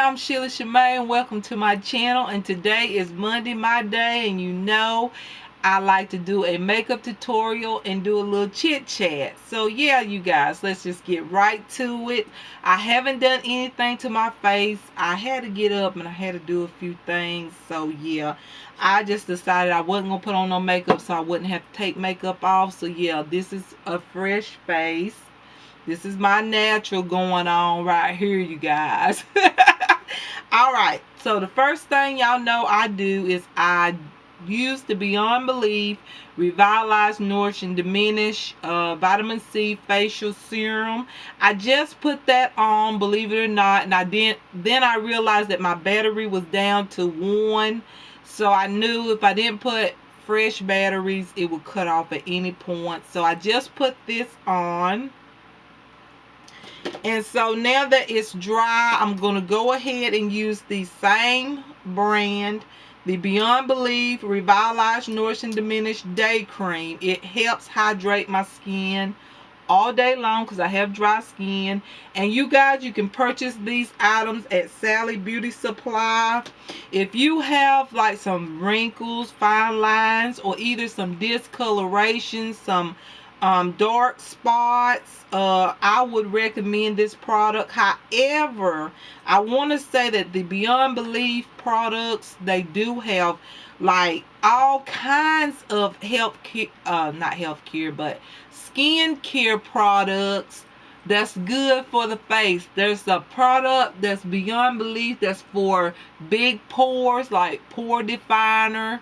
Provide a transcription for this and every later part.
I'm Sheila Shemay and welcome to my channel, and today is Monday, my day, and you know I like to do a makeup tutorial and do a little chit chat. So yeah, you guys, let's just get right to it. I haven't done anything to my face. I had to get up and I had to do a few things. So yeah, I just decided I wasn't gonna put on no makeup so I wouldn't have to take makeup off. So yeah, this is a fresh face. This is my natural going on right here, you guys. Alright, so the first thing y'all know I do is I use the Beyond Belief Revitalized, Nourish, and Diminish Vitamin C Facial Serum. I just put that on, believe it or not, and then I realized that my battery was down to 1. So I knew if I didn't put fresh batteries, it would cut off at any point. So I just put this on. And so now that it's dry, I'm going to go ahead and use the same brand, the Beyond Belief Revitalized, Nourish, and Diminish Day Cream. It helps hydrate my skin all day long because I have dry skin. And you guys, you can purchase these items at Sally Beauty Supply. If you have like some wrinkles, fine lines, or either some discoloration, some dark spots, I would recommend this product. However, I want to say that the Beyond Belief products, they do have like all kinds of not health care, but skin care products that's good for the face. There's a product that's Beyond Belief that's for big pores, like pore definer.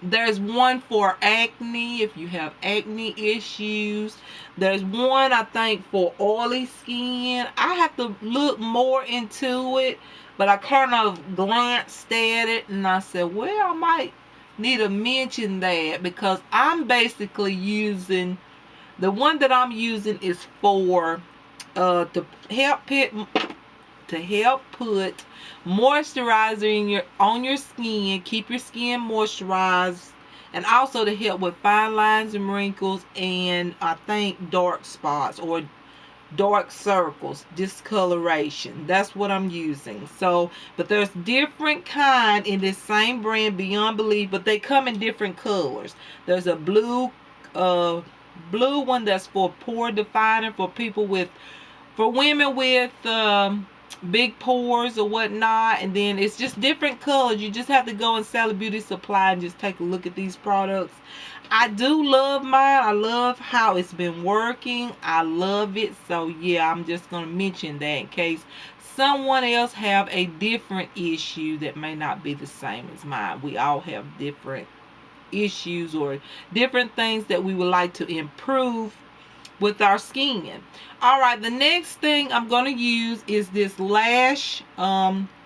There's one for acne, if you have acne issues. There's one, I think, for oily skin. I have to look more into it, but I kind of glanced at it and I said, well, I might need to mention that because I'm basically using, the one that I'm using is for to help put moisturizer on your skin, keep your skin moisturized, and also to help with fine lines and wrinkles, and I think dark spots or dark circles, discoloration. That's what I'm using. So, but there's different kind in this same brand, Beyond Belief, but they come in different colors. There's a blue one that's for pore definer for women with big pores or whatnot, and then it's just different colors. You just have to go in Sally Beauty Supply and just take a look at these products. I do love mine. I love how it's been working. I love it. So yeah, I'm just gonna mention that in case someone else have a different issue that may not be the same as mine. We all have different issues or different things that we would like to improve with our skin. Alright, the next thing I'm going to use is this lash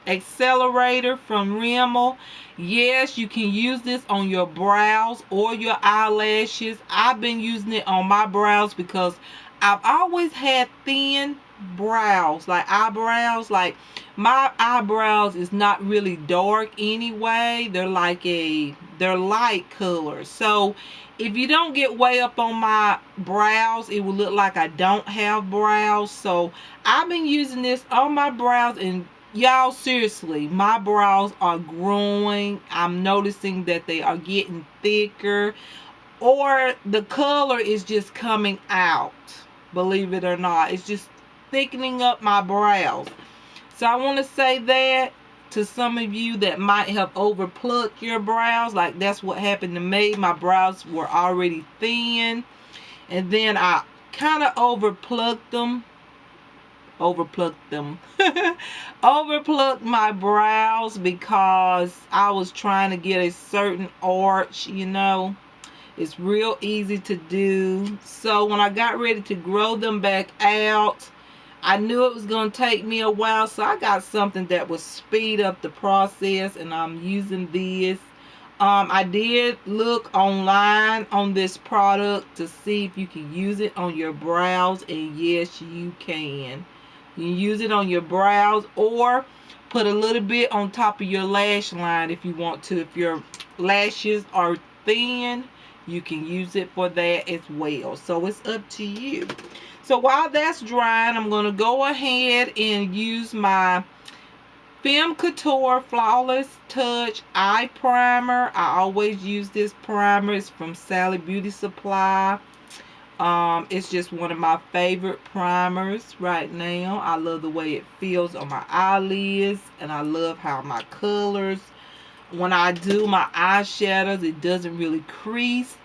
accelerator from Rimmel. Yes, you can use this on your brows or your eyelashes. I've been using it on my brows because I've always had thin brows, like eyebrows. Like my eyebrows is not really dark anyway. They're light color. So if you don't get way up on my brows, it will look like I don't have brows. So I've been using this on my brows, and y'all, seriously, my brows are growing. I'm noticing that they are getting thicker, or the color is just coming out. Believe it or not, it's just thickening up my brows. So I want to say that to some of you that might have overplucked your brows. Like that's what happened to me. My brows were already thin, and then I kind of overplucked my brows because I was trying to get a certain arch, you know. It's real easy to do. So when I got ready to grow them back out, I knew it was going to take me a while, so I got something that would speed up the process, and I'm using this. I did look online on this product to see if you can use it on your brows, and yes, you can. You can use it on your brows or put a little bit on top of your lash line if you want to. If your lashes are thin, you can use it for that as well. So it's up to you. So while that's drying, I'm going to go ahead and use my Femme Couture Flawless Touch Eye Primer. I always use this primer. It's from Sally Beauty Supply. It's just one of my favorite primers right now. I love the way it feels on my eyelids, and I love how my colors, when I do my eyeshadows, it doesn't really crease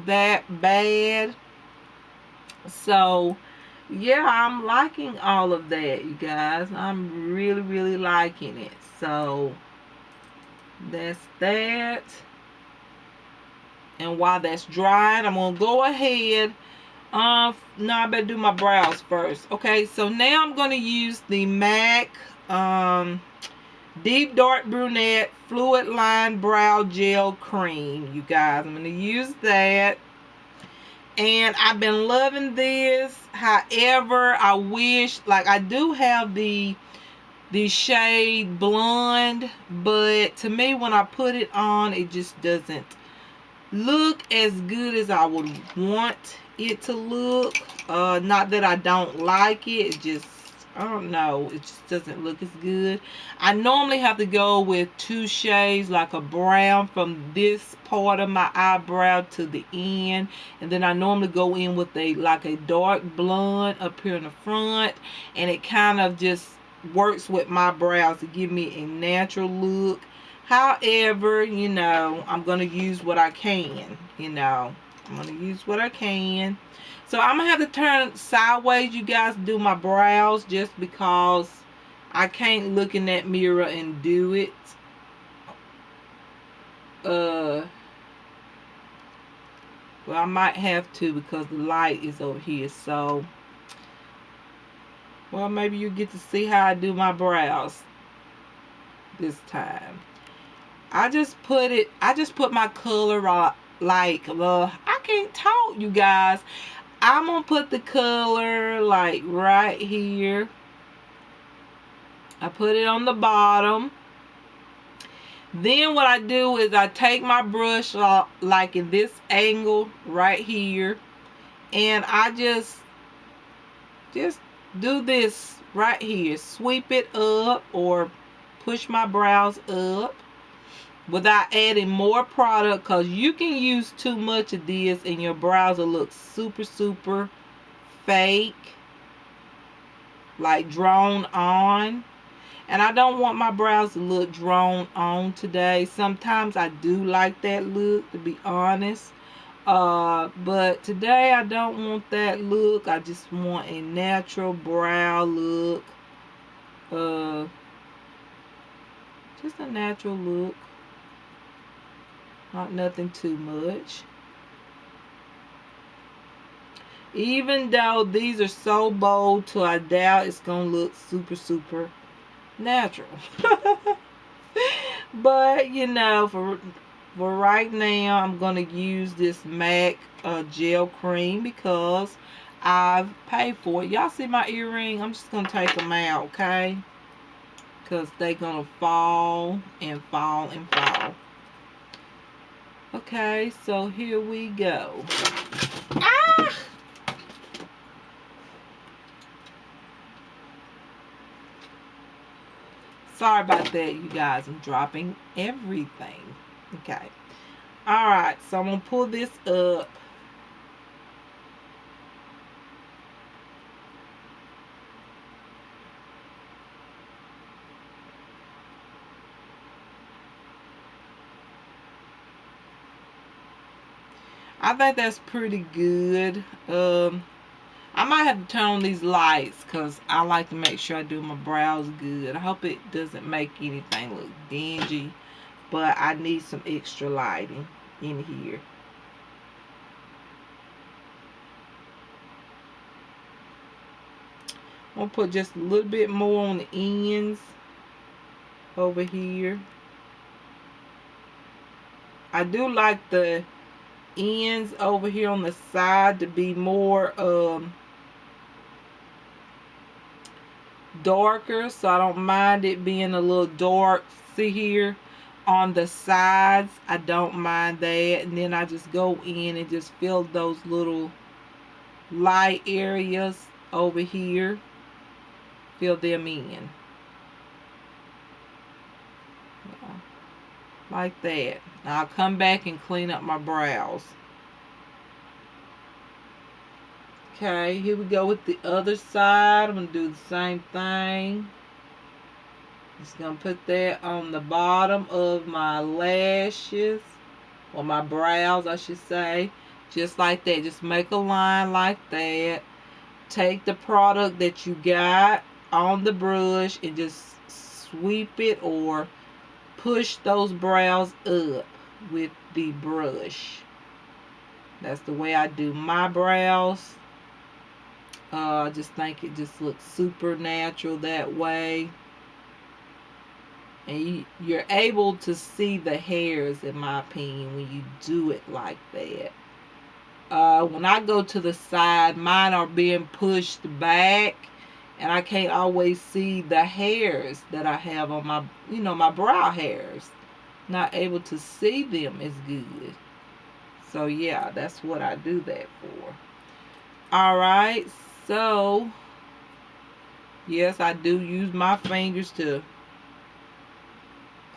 that bad. So yeah, I'm liking all of that, you guys. I'm really liking it. So that's that. And while that's drying, I'm gonna go ahead. No, I better do my brows first. Okay, so now I'm gonna use the MAC Deep Dark Brunette Fluid Line Brow Gel Cream, you guys. I'm gonna use that. And I've been loving this. However, I wish, like, I do have the shade blonde, but to me, when I put it on, it just doesn't look as good as I would want it to look. Not that I don't like it, it just, I don't know, it just doesn't look as good. I normally have to go with two shades, like a brown from this part of my eyebrow to the end, and then I normally go in with a dark blonde up here in the front, and it kind of just works with my brows to give me a natural look. However, you know, I'm going to use what I can, you know. I'm going to use what I can. So I'm going to have to turn sideways, you guys, do my brows, just because I can't look in that mirror and do it. Well, I might have to because the light is over here. So, well, maybe you get to see how I do my brows this time. I just put my color on, like, I can't talk, you guys. I'm gonna put the color like right here. I put it on the bottom. Then what I do is I take my brush like in this angle right here, and I just do this right here. Sweep it up or push my brows up without adding more product, because you can use too much of this and your brows will look super fake, like drawn on. And I don't want my brows to look drawn on today. Sometimes I do like that look, to be honest, but today I don't want that look. I just want a natural brow look, just a natural look. Not nothing too much. Even though these are so bold, so I doubt it's going to look super natural. But, you know, for right now, I'm going to use this MAC gel cream because I've paid for it. Y'all see my earring? I'm just going to take them out, okay? Because they're going to fall and fall and fall. Okay, so here we go. Ah! Sorry about that, you guys. I'm dropping everything. Okay. Alright, so I'm going to pull this up. I think that's pretty good. I might have to turn on these lights because I like to make sure I do my brows good. I hope it doesn't make anything look dingy, but I need some extra lighting in here. I'm going to put just a little bit more on the ends over here. I do like the ends over here on the side to be more darker, so I don't mind it being a little dark. See here on the sides, I don't mind that. And then I just go in and just fill those little light areas over here. Fill them in. Like that. Now I'll come back and clean up my brows. Okay, here we go with the other side. I'm going to do the same thing. Just going to put that on the bottom of my lashes. Or my brows, I should say. Just like that. Just make a line like that. Take the product that you got on the brush and just sweep it or push those brows up with the brush. That's the way I do my brows. I just think it just looks super natural that way. And you're able to see the hairs, in my opinion, when you do it like that. When I go to the side, mine are being pushed back, and I can't always see the hairs that I have on my, my brow hairs. Not able to see them as good. So yeah, that's what I do that for. Alright, so yes, I do use my fingers to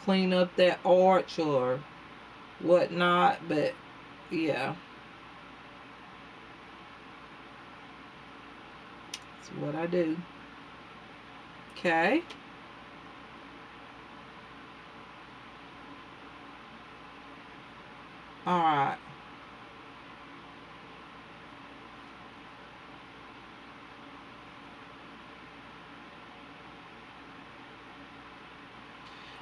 clean up that arch or whatnot, but yeah. That's what I do. Okay. Alright.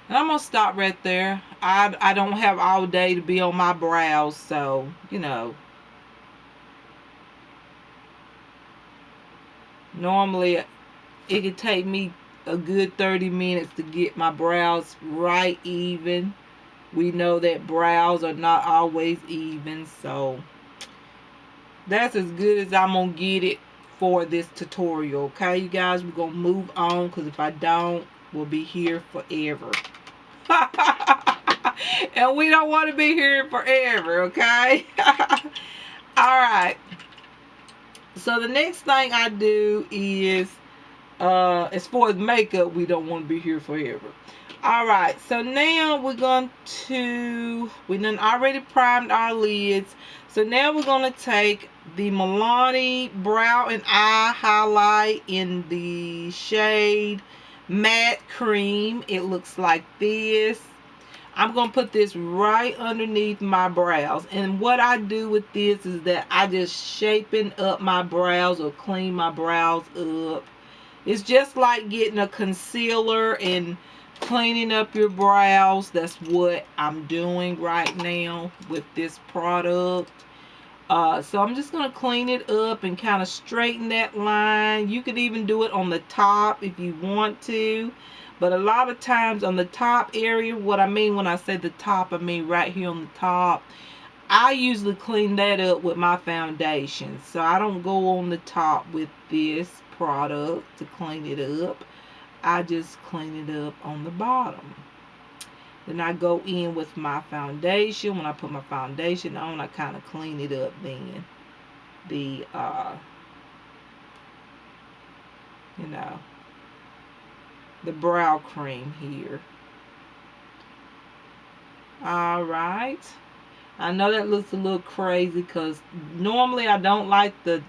And I'm going to stop right there. I don't have all day to be on my brows, so, normally it could take me a good 30 minutes to get my brows right even. We know that brows are not always even, so that's as good as I'm going to get it for this tutorial. Okay, you guys, we're going to move on, because if I don't, we'll be here forever. And we don't want to be here forever, okay? Alright. So the next thing I do is, as far as makeup, we don't want to be here forever. Alright, so now we done already primed our lids. So now we're going to take the Milani Brow and Eye Highlight in the shade Matte Cream. It looks like this. I'm going to put this right underneath my brows. And what I do with this is that I just shapen up my brows or clean my brows up. It's just like getting a concealer and cleaning up your brows. That's what I'm doing right now with this product. So I'm just going to clean it up and kind of straighten that line. You could even do it on the top if you want to. But a lot of times on the top area, what I mean when I say the top, I mean right here on the top. I usually clean that up with my foundation. So I don't go on the top with this product to clean it up. I just clean it up on the bottom. Then I go in with my foundation. When I put my foundation on, I kind of clean it up then. The, the brow cream here. Alright. I know that looks a little crazy because normally I don't like the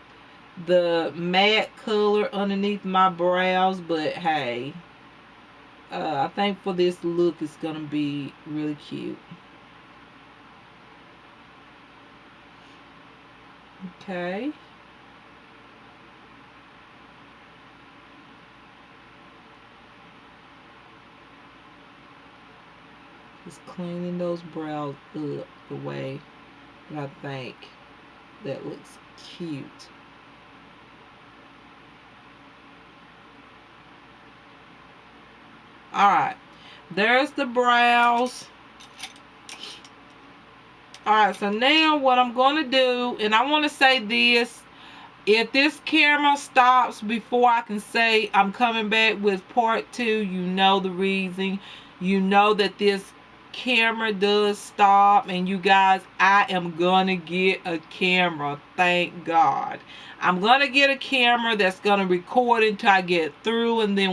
matte color underneath my brows, but hey, I think for this look it's gonna be really cute. Okay. Just cleaning those brows up the way that I think that looks cute. Alright, there's the brows. Alright, so now what I'm going to do, and I want to say this, if this camera stops before I can say I'm coming back with part 2, you know the reason. You know that this camera does stop, and you guys, I am gonna get a camera. Thank God. I'm gonna get a camera that's gonna record until I get through, and then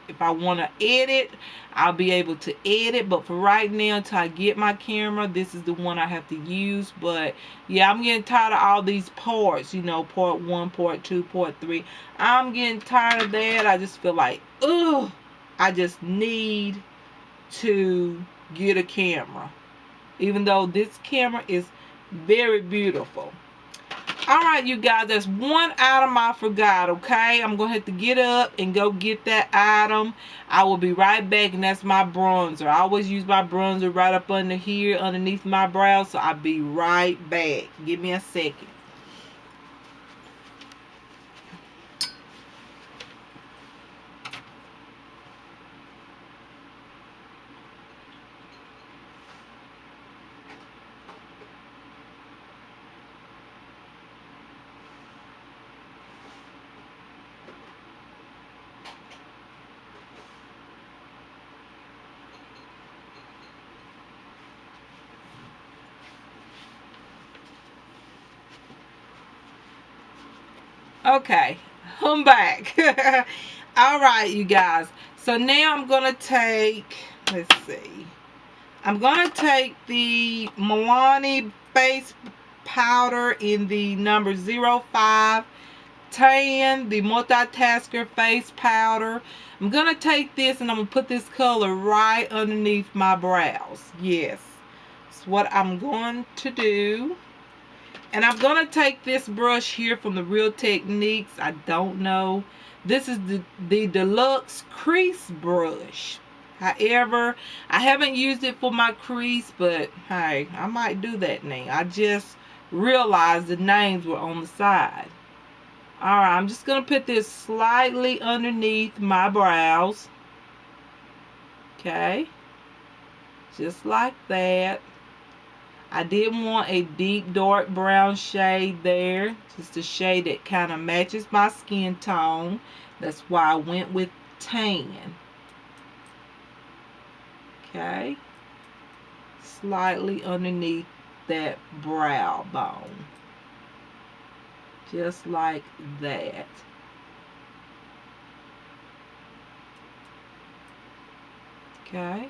if I want to edit, I'll be able to edit. But for right now, until I get my camera, this is the one I have to use. But yeah, I'm getting tired of all these parts, you know, part 1, part 2, part 3. I'm getting tired of that. I just feel like, ugh, I just need to get a camera, even though this camera is very beautiful. All right, you guys, that's one item I forgot. Okay, I'm gonna have to get up and go get that item. I will be right back, and that's my bronzer. I always use my bronzer right up under here underneath my brow, so I'll be right back. Give me a second. Okay, I'm back. All right, you guys. So now I'm going to take, let's see. I'm going to take the Milani face powder in the number 05 tan, the Multitasker face powder. I'm going to take this and I'm going to put this color right underneath my brows. Yes, that's what I'm going to do. And I'm going to take this brush here from the Real Techniques. I don't know. This is the Deluxe Crease Brush. However, I haven't used it for my crease, but hey, I might do that now. I just realized the names were on the side. Alright, I'm just going to put this slightly underneath my brows. Okay. Just like that. I did want a deep dark brown shade there, just a shade that kind of matches my skin tone. That's why I went with tan. Okay, slightly underneath that brow bone, just like that. Okay.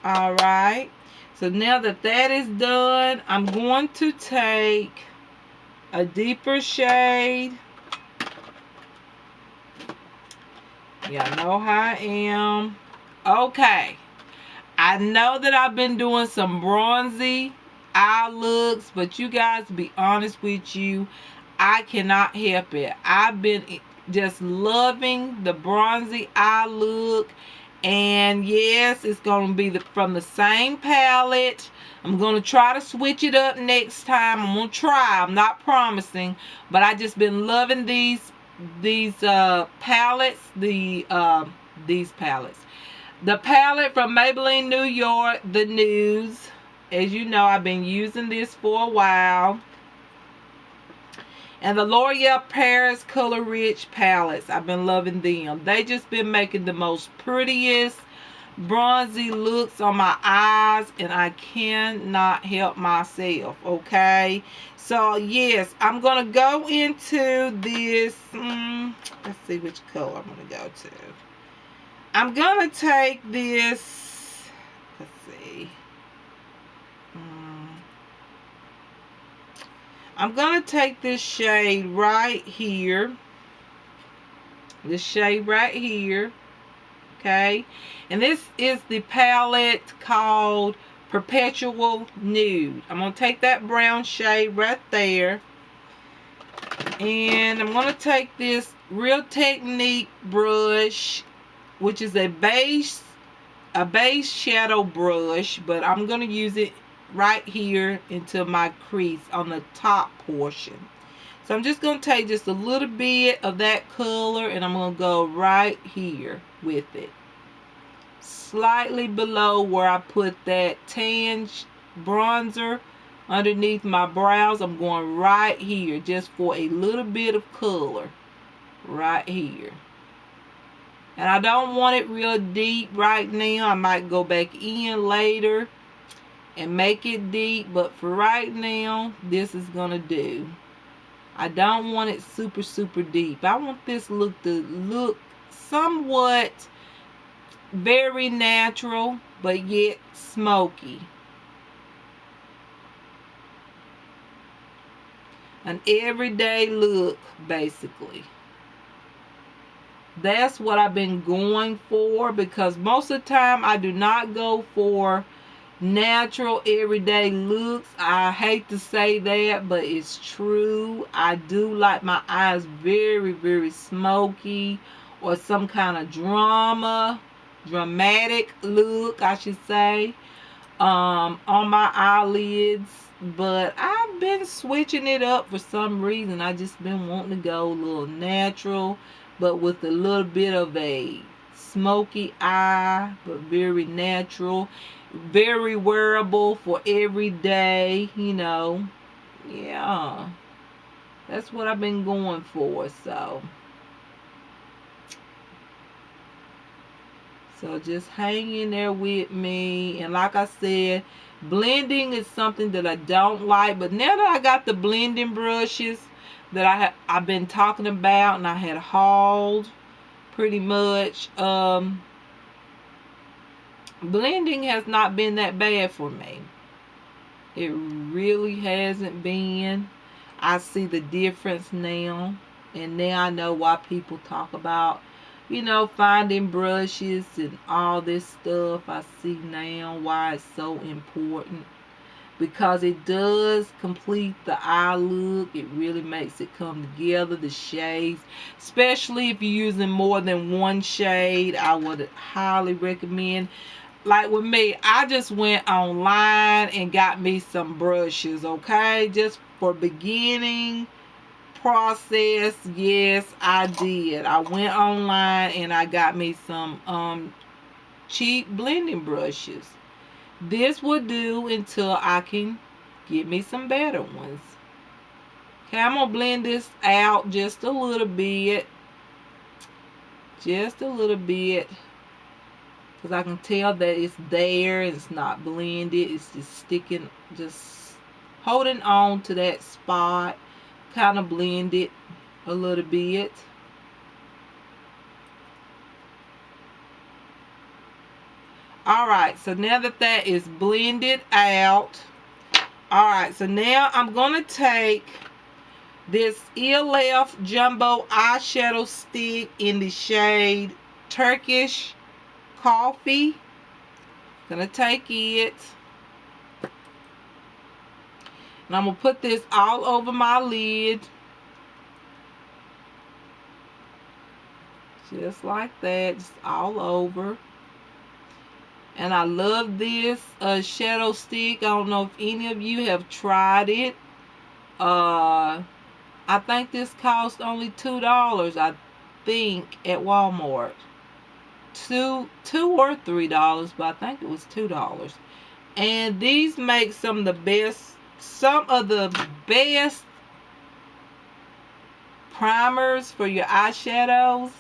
All right, so now that that is done, I'm going to take a deeper shade. Y'all know how I am. Okay, I know that I've been doing some bronzy eye looks, but you guys, to be honest with you, I cannot help it. I've been just loving the bronzy eye look. And yes, it's going to be from the same palette. I'm going to try to switch it up next time. I'm going to try. I'm not promising. But I just been loving these palettes. These palettes. The palette from Maybelline New York, the Nudes. As you know, I've been using this for a while. And the L'Oreal Paris Color Rich palettes. I've been loving them. They just been making the most prettiest bronzy looks on my eyes. And I cannot help myself. Okay. So, yes. I'm going to go into this. Let's see which color I'm going to go to. I'm going to take this. Let's see. I'm going to take this shade right here. This shade right here. Okay. And this is the palette called Perpectual Nude. I'm going to take that brown shade right there. And I'm going to take this Real Technique brush, which is a base shadow brush. But I'm going to use it right here into my crease on the top portion. So I'm just going to take just a little bit of that color and I'm going to go right here with it. Slightly below where I put that tan bronzer. underneath my brows. I'm going right here just for a little bit of color. Right here. And I don't want it real deep right now. I might go back in later and make it deep. But for right now, this is going to do. I don't want it super, super deep. I want this look to look somewhat very natural, but yet smoky. An everyday look, basically. That's what I've been going for, because most of the time I do not go for natural everyday looks. I hate to say that, but it's true. I do like my eyes very, very smoky, or some kind of dramatic look, I should say, on my eyelids. But I've been switching it up for some reason. I just been wanting to go a little natural, but with a little bit of a smoky eye, but very natural, very wearable for every day, you know. Yeah, that's what I've been going for. So just hang in there with me. And like I said, blending is something that I don't like. But now that I got the blending brushes that I've been talking about, and I had hauled pretty much, blending has not been that bad for me. It really hasn't been. I see the difference now. And now I know why people talk about, finding brushes and all this stuff. I see now why it's so important. Because it does complete the eye look. It really makes it come together, the shades. Especially if you're using more than one shade, I would highly recommend. Like with me, I just went online and got me some brushes, okay? Just for beginning process. Yes, I did. I went online and I got me some cheap blending brushes. This will do until I can get me some better ones. Okay, I'm gonna blend this out just a little bit. Just a little bit. Because I can tell that it's there. It's not blended. It's just sticking, just holding on to that spot. Kind of blend it a little bit. Alright, so now that is blended out. Alright, so now I'm going to take this ELF Jumbo Eyeshadow Stick in the shade Turkish Coffee. Gonna take it. And I'm going to put this all over my lid. Just like that. Just all over. And I love this shadow stick. I don't know if any of you have tried it. I think this cost only $2. I think at Walmart. Two or $3, but I think it was $2. And these make some of the best primers for your eyeshadows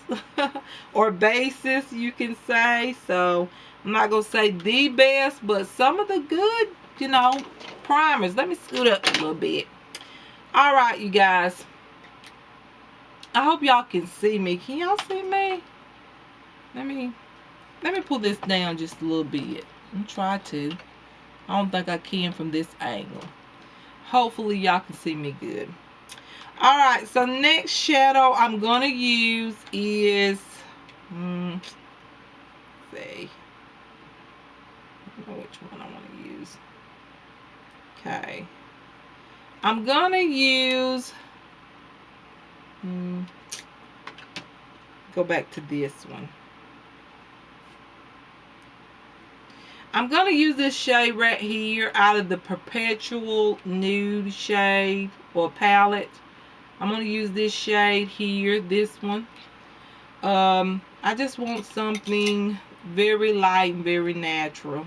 or bases, you can say. So I'm not gonna say the best, but some of the good, primers. Let me scoot up a little bit. All right, you guys, I hope y'all can see me. Can y'all see me? Let me pull this down just a little bit. I'm try to. I don't think I can from this angle. Hopefully y'all can see me good. Alright, so next shadow I'm going to use is, let's see. I don't know which one I want to use. Okay. I'm going to use, go back to this one. I'm going to use this shade right here out of the Perpectual Nude shade or palette. I'm going to use this shade here, this one. I just want something very light and very natural.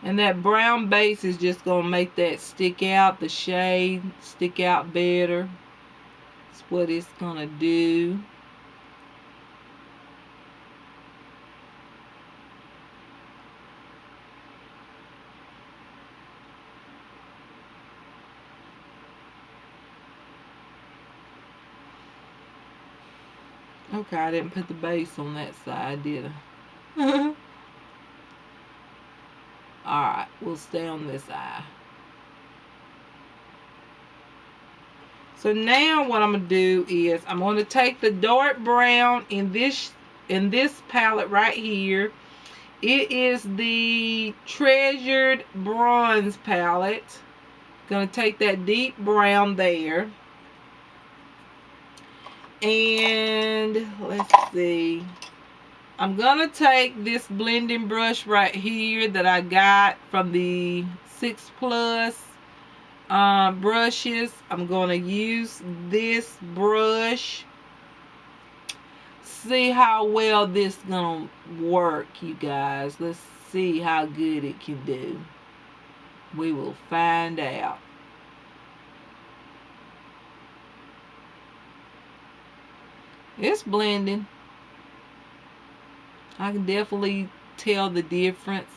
And that brown base is just going to make that stick out, the shade stick out better. That's what it's going to do. Okay, I didn't put the base on that side, did I? Alright, we'll stay on this eye. So now what I'm going to do is I'm going to take the dark brown in this palette right here. It is the Treasured Bronze palette. Going to take that deep brown there. And let's see. I'm going to take this blending brush right here that I got from the 6 Plus brushes. I'm going to use this brush. See how well this is going to work, you guys. Let's see how good it can do. We will find out. It's blending. I can definitely tell the difference.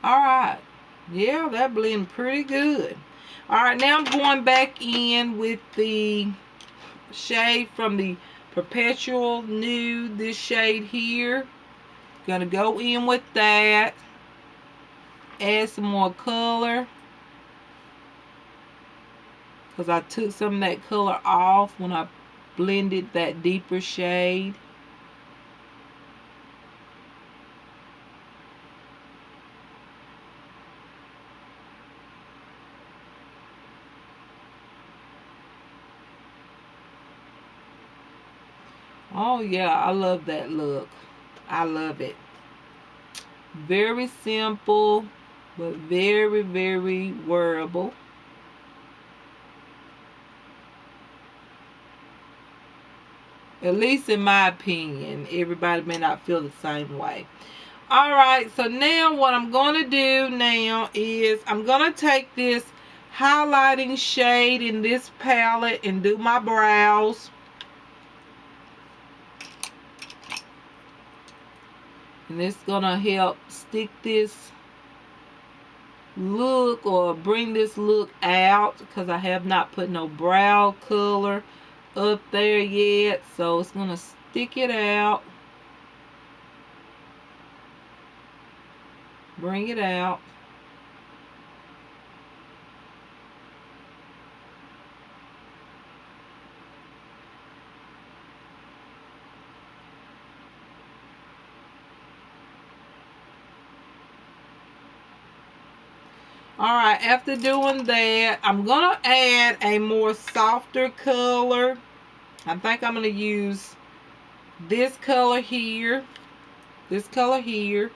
Alright. Yeah, that blend pretty good. Alright, now I'm going back in with the shade from the Perpectual Nude. This shade here. Gonna go in with that. Add some more color. Because I took some of that color off when I blended that deeper shade. Oh yeah, I love that look. I love it. Very simple, but very, very wearable. At least in my opinion. Everybody may not feel the same way. Alright, so now what I'm going to do now is I'm going to take this highlighting shade in this palette and do my brows. And it's going to help stick this look or bring this look out because I have not put no brow color up there yet. So it's going to stick it out. Bring it out. Alright, after doing that, I'm going to add a more softer color. I think I'm going to use this color here. This color here.